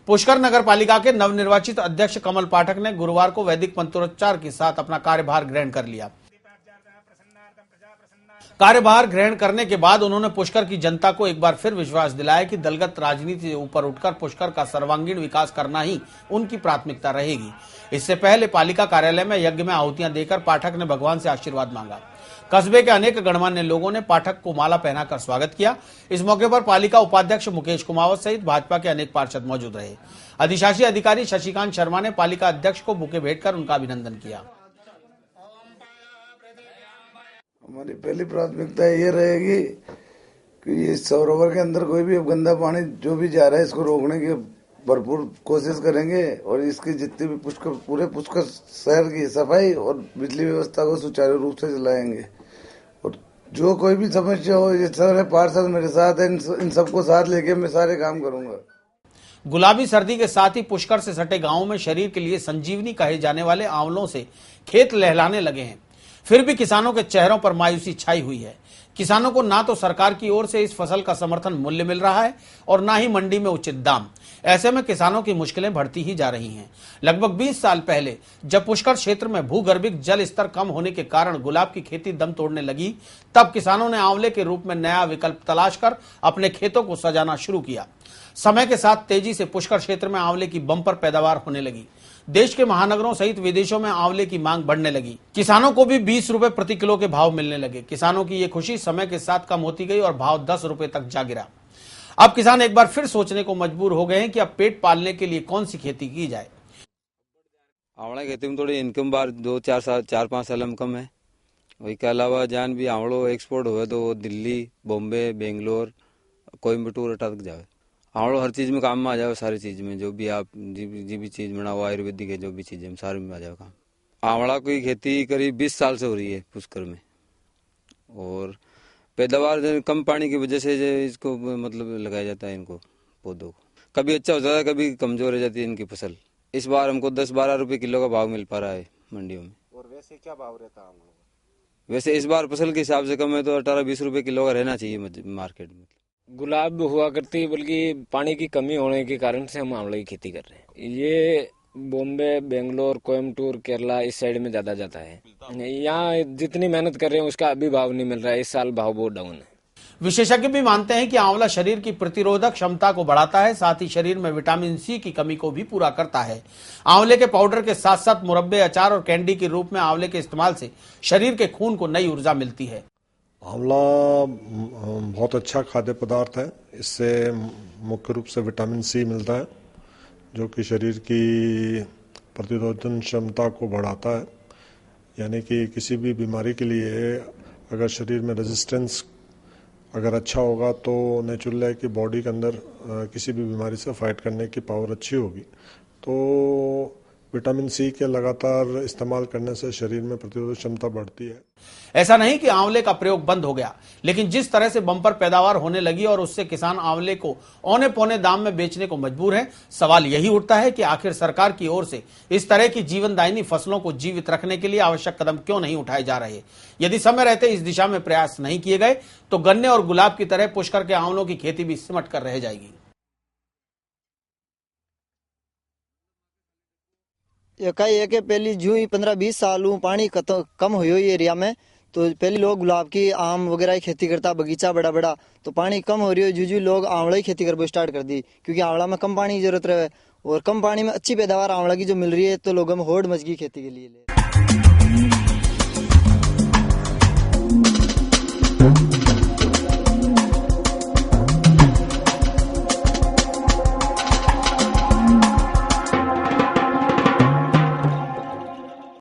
पुष्कर नगर पालिका के नवनिर्वाचित अध्यक्ष कमल पाठक ने गुरुवार को वैदिक मंत्रोच्चार के साथ अपना कार्यभार ग्रहण कर लिया। कार्यभार ग्रहण करने के बाद उन्होंने पुष्कर की जनता को एक बार फिर विश्वास दिलाया कि दलगत राजनीति से ऊपर उठकर पुष्कर का सर्वांगीण विकास करना ही उनकी प्राथमिकता रहेगी। इससे पहले पालिका कार्यालय में यज्ञ में आहुतियां देकर पाठक ने भगवान से आशीर्वाद मांगा। कस्बे के अनेक गणमान्य लोगों ने पाठक को माला पहनाकर स्वागत किया। इस मौके पर पालिका उपाध्यक्ष मुकेश कुमावत सहित भाजपा के अनेक पार्षद मौजूद रहे। अधिशासी अधिकारी शशिकांत शर्मा ने पालिका अध्यक्ष को बुके भेंट कर उनका अभिनंदन किया। हमारी पहली प्राथमिकता ये रहेगी कि इस सरोवर के अंदर कोई भी गंदा पानी जो भी जा रहा है इसको रोकने की भरपूर कोशिश करेंगे और इसकी जितनी भी पूरे पुष्कर शहर की सफाई और बिजली व्यवस्था को सुचारू रूप से चलाएंगे। और जो कोई भी समस्या हो, ये सारे पार्षद मेरे साथ है, इन सबको साथ लेके मैं सारे काम करूंगा। गुलाबी सर्दी के साथ ही पुष्कर से सटे गांवों में शरीर के लिए संजीवनी कहे जाने वाले आंवलों से खेत लहलाने लगे हैं। फिर भी किसानों के चेहरों पर मायूसी छाई हुई है। किसानों को ना तो सरकार की ओर से इस फसल का समर्थन मूल्य मिल रहा है और ना ही मंडी में उचित दाम। ऐसे में किसानों की मुश्किलें बढ़ती ही जा रही हैं। लगभग 20 साल पहले जब पुष्कर क्षेत्र में भूगर्भिक जल स्तर कम होने के कारण गुलाब की खेती दम तोड़ने लगी, तब किसानों ने आंवले के रूप में नया विकल्प तलाश कर अपने खेतों को सजाना शुरू किया। समय के साथ तेजी से पुष्कर क्षेत्र में आंवले की बम्पर पैदावार होने लगी। देश के महानगरों सहित विदेशों में आंवले की मांग बढ़ने लगी। किसानों को भी 20 रुपए प्रति किलो के भाव मिलने लगे। किसानों की ये खुशी समय के साथ कम होती गई और भाव 10 रुपए तक जा गिरा। अब किसान एक बार फिर सोचने को मजबूर हो गए हैं कि अब पेट पालने के लिए कौन सी खेती की जाए। आंवला खेती में थोड़ी इनकम बार 4-5 साल में कम है। वही के अलावा जान भी आंवलो एक्सपोर्ट हुए तो दिल्ली, बॉम्बे, बेंगलोर, कोयम्बटूर तक जाए। आंवलो हर चीज में काम में आ जाए, सारी चीज में जो भी आप जी भी चीज बनाओ आयुर्वेदिक है, जो भी चीजें सारे में आ जाए काम। आंवला की खेती करीब 20 साल से हो रही है पुष्कर में और पैदावार कम पानी की वजह से इसको मतलब लगाया जाता है इनको पौधों को। कभी अच्छा हो जाता है, कभी कमजोर हो जाती है इनकी फसल। इस बार हमको 10-12 रुपए किलो का भाव मिल पा रहा है मंडियों में। और वैसे क्या भाव रहता है आंवलों का? वैसे इस बार फसल के हिसाब से कम है तो 18-20 रुपए किलो का रहना चाहिए मार्केट में। गुलाब हुआ करती, बल्कि पानी की कमी होने के कारण से हम आंवले की खेती कर रहे हैं। ये बॉम्बे, बेंगलोर, कोयम्बटूर, केरला इस साइड में ज्यादा जाता है। यहाँ जितनी मेहनत कर रहे हैं उसका अभी भाव नहीं मिल रहा है। इस साल भाव बहुत डाउन है। विशेषज्ञ भी मानते हैं कि आंवला शरीर की प्रतिरोधक क्षमता को बढ़ाता है, साथ ही शरीर में विटामिन सी की कमी को भी पूरा करता है। आंवले के पाउडर के साथ साथ मुरब्बे, अचार और कैंडी के रूप में आंवले के इस्तेमाल से शरीर के खून को नई ऊर्जा मिलती है। आंवला बहुत अच्छा खाद्य पदार्थ है। इससे मुख्य रूप से विटामिन सी मिलता है जो कि शरीर की प्रतिरोधन क्षमता को बढ़ाता है। यानी कि किसी भी बीमारी के लिए अगर शरीर में रेजिस्टेंस अगर अच्छा होगा तो नेचुरल है कि बॉडी के अंदर किसी भी बीमारी से फाइट करने की पावर अच्छी होगी। तो विटामिन सी के लगातार इस्तेमाल करने से शरीर में प्रतिरोधक क्षमता बढ़ती है। ऐसा नहीं कि आंवले का प्रयोग बंद हो गया, लेकिन जिस तरह से बम्पर पैदावार होने लगी और उससे किसान आंवले को औने पौने दाम में बेचने को मजबूर है, सवाल यही उठता है कि आखिर सरकार की ओर से इस तरह की जीवनदायिनी फसलों को जीवित रखने के लिए आवश्यक कदम क्यों नहीं उठाए जा रहे। यदि समय रहते इस दिशा में प्रयास नहीं किए गए तो गन्ने और गुलाब की तरह पुष्कर के आंवलों की खेती भी सिमट कर रह जाएगी। एक पहली जू ही 15-20 साल पानी कम हुई एरिया में तो पहले लोग गुलाब की, आम वगैरह की खेती करता, बगीचा बड़ा बड़ा, तो पानी कम हो रही है जू लोग आंवला की खेती कर स्टार्ट कर दी, क्योंकि आंवला में कम पानी की जरूरत रहे और कम पानी में अच्छी पैदावार आंवला की जो मिल रही है, तो लोगों में होड़ मच गई खेती के लिए।